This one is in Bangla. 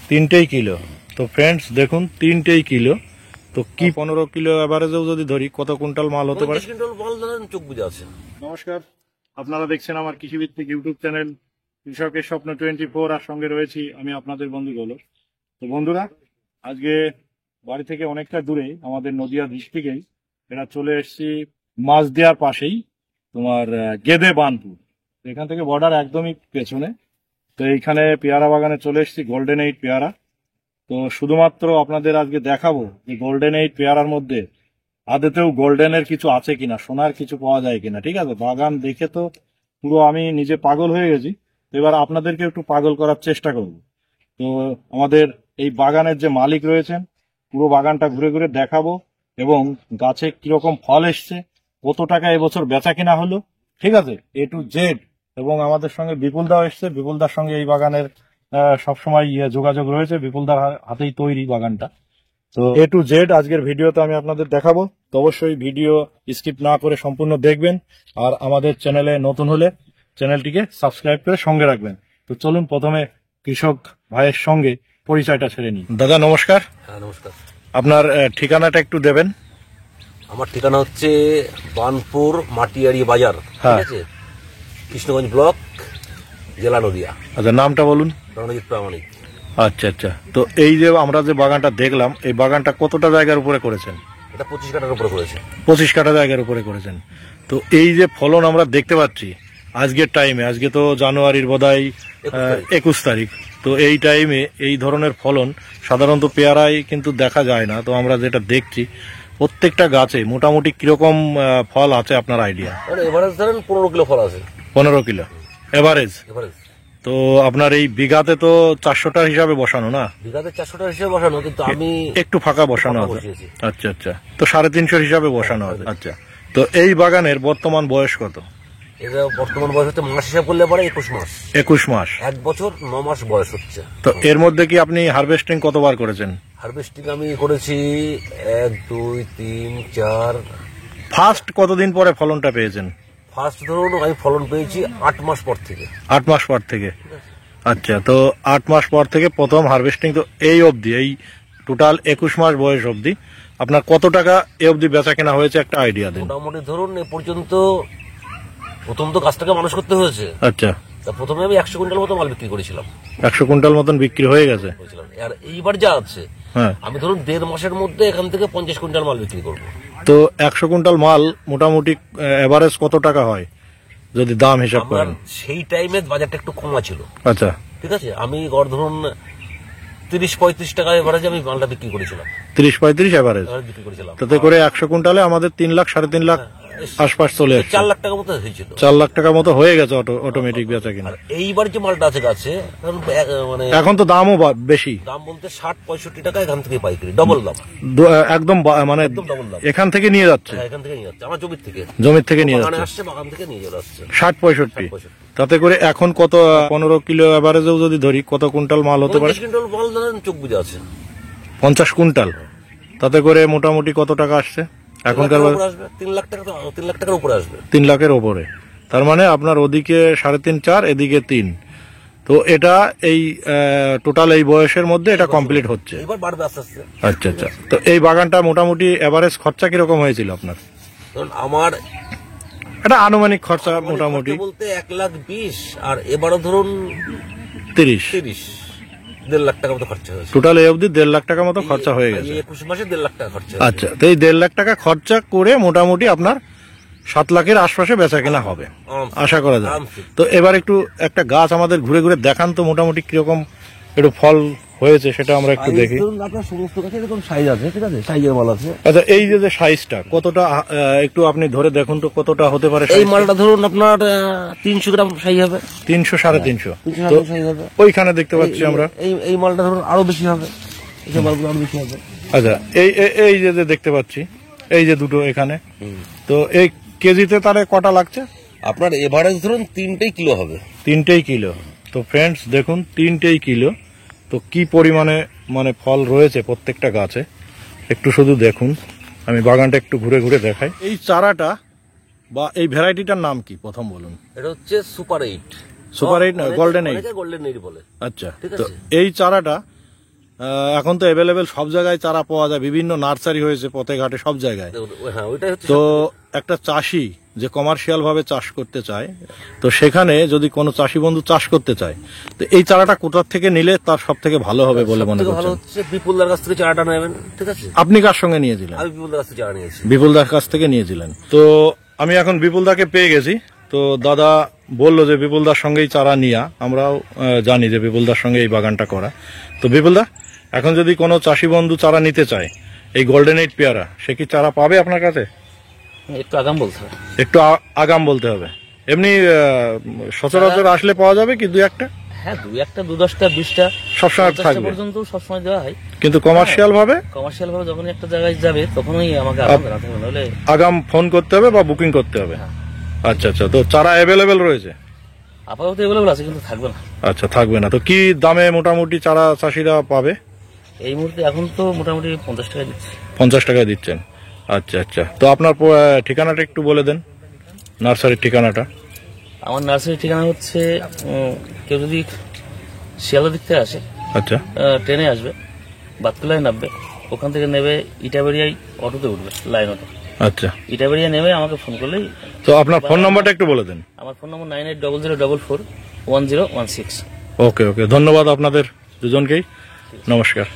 তিনটেই কিলো। তো ফ্রেন্ডস দেখুন, তিনটেই কিলো। তো কি 15 কিলো এভারেজেও যদি ধরি কত কুইন্টাল মাল হতে পারে? চোখ বুঝে আছে। নমস্কার, আপনারা দেখছেন আমার কৃষিভিত্তিক ইউটিউব চ্যানেল কৃষকের স্বপ্ন 24, আর সঙ্গে রয়েছি আমি আপনাদের বন্ধু গোলক। তো বন্ধুরা, আজকে বাড়ি থেকে অনেকটা দূরে আমাদের নদিয়া ডিস্ট্রিক্টেই এটা চলে এসেছি মাঝদিয়ার পাশেই তোমার গেদে বানপুর। এখান থেকে বর্ডার একদমই পেছনে। তো এইখানে পেয়ারা বাগানে চলে এসেছি, গোল্ডেন 8 পেয়ারা। তো শুধুমাত্র আপনাদের আজকে দেখাবো যে গোল্ডেন 8 পেয়ারার মধ্যে আদতেও গোল্ডেনের কিছু আছে কিনা, সোনার কিছু পাওয়া যায় কিনা। ঠিক আছে, বাগান দেখে তো পুরো আমি নিজে পাগল হয়ে গেছি। এবার আপনাদেরকে একটু পাগল করার চেষ্টা করব। তো আমাদের এই বাগানের যে মালিক রয়েছেন, পুরো বাগানটা ঘুরে ঘুরে দেখাবো এবং গাছে কিরকম ফল এসছে, কত টাকা এবছর বেচা কিনা হলো, ঠিক আছে, A to Z। এবং আমাদের সঙ্গে বিপুলদাও এসছে, বিপুলদার সঙ্গে এই বাগানের সবসময় যোগাযোগ রয়েছে, বিপুলদার হাতেই তৈরি বাগানটা। তো A to Z আজকের ভিডিওতে আমি আপনাদের দেখাবো। তো অবশ্যই ভিডিও স্কিপ না করে সম্পূর্ণ দেখবেন, আর আমাদের চ্যানেলে নতুন হলে চ্যানেলটিকে সাবস্ক্রাইব করে সঙ্গে রাখবেন। তো চলুন প্রথমে কৃষক ভাইয়ের সঙ্গে পরিচয়টা ছেড়ে নিই। দাদা নমস্কার। হ্যাঁ নমস্কার। আপনার ঠিকানাটা একটু দেবেন। আমার ঠিকানা হচ্ছে বানপুর মাটিয়ারি বাজার, হ্যাঁ। ঠিক আছে, কৃষ্ণগঞ্জ ব্লক, জেলা নদিয়া। আচ্ছা, নামটা বলুন। রণজিৎ প্রামাণিক। আচ্ছা আচ্ছা। তো এই যে আমরা যে বাগানটা দেখলাম, এই বাগানটা কতটা জায়গার উপরে করেছেন? এটা 25 কাঠার উপরে করেছে। 25 কাঠা জায়গার উপরে করেছেন। তো এই যে ফলন আমরা দেখতে পাচ্ছি আজকের টাইমে, আজকে তো জানুয়ারির বোধহয় 21 তারিখ। তো এই টাইমে এই ধরনের ফলন সাধারণত পেয়ারায় কিন্তু দেখা যায় না। তো আমরা যেটা দেখছি প্রত্যেকটা গাছে মোটামুটি কিরকম ফল আছে আপনার আইডিয়া? এভারেজ ধরেন 15 কিলো ফল আছে। 15 কিলো এভারেজ। এভারেজ। তো আপনার এই বিঘাতে তো 400টার হিসাবে বসানো না? বিঘাতে 400 হিসেবে বসানো, কিন্তু আমি একটু ফাঁকা বসানো আছে। বসিয়েছি। আচ্ছা আচ্ছা। তো 350 হিসাবে বসানো আছে। আচ্ছা। তো এই বাগানের বর্তমান বয়স কত? এটা বর্তমান বয়স হচ্ছে, মাস হিসাব করলে পরে 21 মাস। 21 মাস। 1 বছর 9 মাস বয়স হচ্ছে। তো এর মধ্যে কি আপনি হারভেস্টিং কতবার করেছেন? হারভেস্টিং আমি করেছি 1 2 3 4। ফার্স্ট কতদিন পরে ফলনটা পেয়েছেন? ফার্স্ট ধরুন আমি ফলন পেয়েছি 8 মাস পর থেকে। 8 মাস পর থেকে। আচ্ছা। তো 8 মাস পর থেকে প্রথম হারভেস্টিং। তো এই অবধি, এই টোটাল 21 মাস বয়স অবধি আপনার কত টাকা এ অবধি বেচা কেনা হয়েছে একটা আইডিয়া দিন। মোটামুটি ধরুন এ পর্যন্ত, প্রথম তো গাছটাকে মানুষ করতে হয়েছে। আচ্ছা। তা প্রথমে আমি 100 কুইন্টাল মতো মাল বিক্রি করেছিলাম। 100 কুইন্টাল মতন বিক্রি হয়ে গেছে। আর এইবার যা আছে, হ্যাঁ, আমি ধরুন 1.5 মাসের মধ্যে এখান থেকে 50 কুইন্টাল মাল বিক্রি করবো। তো 100 কুইন্টাল মাল মোটামুটি এভারেজ কত টাকা হয় যদি দাম হিসাব করেন? সেই টাইমে বাজারটা একটু কমা ছিল। আচ্ছা। ঠিক আছে, আমি গড় ধরুন 30-35 টাকা এভারেজে আমি মালটা বিক্রি করেছিলাম। 30-35 এভারেজ বিক্রি করেছিলাম। তাতে করে 100 কুইন্টালে আমাদের 3 লাখ 3.5 লাখ আশপাশ চলে আসছে। 4 লাখ টাকা মতো হয়েছিল। 4 লাখ টাকা মতো হয়ে গেছে অটোমেটিক বেচা কিনা। এইবার যে মালটা আছে গাছে, মানে এখন তো দামও বেশি। দাম বলতে 60-65 টাকা এখান থেকে পাইকারি, ডবল দাম একদম, মানে ডবল দাম। এখান থেকে নিয়ে যাচ্ছে। এখান থেকে নিয়ে যাচ্ছে, আমার জমির থেকে নিয়ে বাগানে যাচ্ছে। আসছে, বাগান থেকে নিয়ে চলে আসছে। 60-65। তাতে করে এখন কত 15 কিলো এভারেজেও যদি ধরি কত কুইন্টাল মাল হতে পারে? 50 কুইন্টাল মাল ধরেন চোখ বুঝে আছে। 50 কুইন্টাল। তাতে করে মোটামুটি কত টাকা আসছে এখনকার? 3 লাখ টাকা, 3 লাখ টাকার উপরে আসবে। 3 লাখের উপরে। তার মানে আপনার ওদিকে 3.5-4, এদিকে 3। তো এটা এই টোটাল এই বয়সের মধ্যে এটা কমপ্লিট হচ্ছে। এবার বাড়বে আস্তে আস্তে। আচ্ছা আচ্ছা। তো এই বাগানটা মোটামুটি এভারেজ খরচা কিরকম হয়েছিল আপনার? আমার এটা আনুমানিক খরচা মোটামুটি বলতে 1,20,000, আর এবারও ধরুন 30 1.5 লাখ টাকা মতো খরচা হয়েছে। টোটাল এই অবধি 1.5 লাখ টাকা মতো খরচা হয়ে গেছে। 21 মাসে 1.5 লাখ টাকা খরচা। আচ্ছা। তো এই 1.5 লাখ টাকা খরচা করে মোটামুটি আপনার 7 লাখের আশপাশে বেচা কেনা হবে আশা করা যায়। তো এবার একটু একটা গাছ আমাদের ঘুরে ঘুরে দেখান তো, মোটামুটি কিরকম একটু ফল হয়েছে সেটা আমরা একটু দেখি। আপনার সমস্ত গাছে এরকম সাইজ আছে, ঠিক আছে, সাইজের মাল আছে। আচ্ছা, এই যে সাইজটা কতটা একটু আপনি ধরে দেখুন তো কতটা হতে পারে? এই মালটা ধরুন আপনার 300 গ্রাম সাইজ হবে। 300-350 সাইজ হবে। ওইখানে দেখতে পাচ্ছি আমরা। এই মালটা ধরুন আরো বেশি হবে, এই মালগুলো আরো বেশি হবে। আচ্ছা, এই যে দেখতে পাচ্ছি, এই যে দুটো এখানে। তো এই কেজিতে তাহলে কটা লাগছে আপনার? এভারেজ ধরুন 3 কিলো হবে। 3 কিলো। তো ফ্রেন্ডস দেখুন, 3 কিলো। তো কি পরিমাণে মানে ফল রয়েছে প্রত্যেকটা গাছে একটু শুধু দেখুন। আমি বাগানটা একটু ঘুরে ঘুরে দেখাই। এই চারাটা বা এই ভ্যারাইটিটার নাম কি প্রথম বলুন? এটা হচ্ছে সুপার 8। Super 8 golden 8। গোল্ডেন 8 বলে। আচ্ছা, ঠিক তো আছে। এই চারাটা এখন তো অ্যাভেলেবেল সব জায়গায় চারা পাওয়া যায়, বিভিন্ন নার্সারি হয়েছে পথে ঘাটে সব জায়গায়। হ্যাঁ, ওইটাই হচ্ছে তো একটা চাষি যে কমার্শিয়াল ভাবে চাষ করতে চায়, তো সেখানে যদি কোনো চাষি বন্ধু চাষ করতে চায়, তো এই চারাটা কোথার থেকে নিলে তার সব থেকে ভালো হবে বলে মনে সবথেকে ভালো করছেন? হচ্ছে বিপুলদার কাছ থেকে চারাটা নেবেন। ঠিক আছে, আপনি কার সঙ্গে নিয়েছিলেন? আমি বিপুলদার কাছ থেকে চারা নিয়েছি। বিপুলদার কাছ থেকে নিয়েছিলেন। তো আমি এখন বিপুলদাকে পেয়ে গেছি। তো দাদা বললো যে বিপুলদার সঙ্গেই চারা নিয়া, আমরাও জানি যে বিপুলদার সঙ্গে এই বাগানটা করা। তো বিপুলদা, এখন যদি কোনো চাষি বন্ধু চারা নিতে চায় এই গোল্ডেন 8 পেয়ারা, সে কি চারা পাবে আপনার কাছে? একটু আগাম বলতে হবে। একটু আগাম বলতে হবে। এমনি সচরাচর আসলে পাওয়া যাবে কি দুই একটা? হ্যাঁ, 2-1টা, 2-10টা, 20টা সবসময় 50টা থাকবে, পর্যন্ত সবসময় দেওয়া হয়। কিন্তু কমার্শিয়াল ভাবে কমার্শিয়াল ভাবে যখন একটা জায়গায় যাবে তখনই আমাকে আগাম জানাতে হবে, নাহলে আগাম ফোন করতে হবে বা বুকিং করতে হবে। হ্যাঁ। আচ্ছা আচ্ছা, তো চারা অ্যাভেলেবেল রয়েছে? আপাতত অ্যাভেলেবল আছে, কিন্তু থাকবে না। আচ্ছা, থাকবে না। তো কি দামে মোটামুটি চারা চাষিরা পাবে? এই মুহূর্তে এখন তো মোটামুটি 50 টাকা দিচ্ছি। 50 টাকায় দিচ্ছেন? আচ্ছা আচ্ছা, তো আপনার ঠিকানাটা একটু বলে দেন, নার্সারির ঠিকানাটা। আমার নার্সারির ঠিকানা হচ্ছে কেউ যদি শিয়ালদা দিক থেকে আসে, আচ্ছা ট্রেনে আসবে, বাতকুলায় নামবে, ওখান থেকে নেবে ইটাবেরিয়ায় অটোতে উঠবে, লাইন অটো। আচ্ছা, ইটাবেরিয়া নেমে আমাকে ফোন করলেই। তো আপনার ফোন নম্বরটা একটু বলে দেন। আমার ফোন নম্বর 9800441016। ওকে ওকে, ধন্যবাদ আপনাদের দুজনকেই, নমস্কার।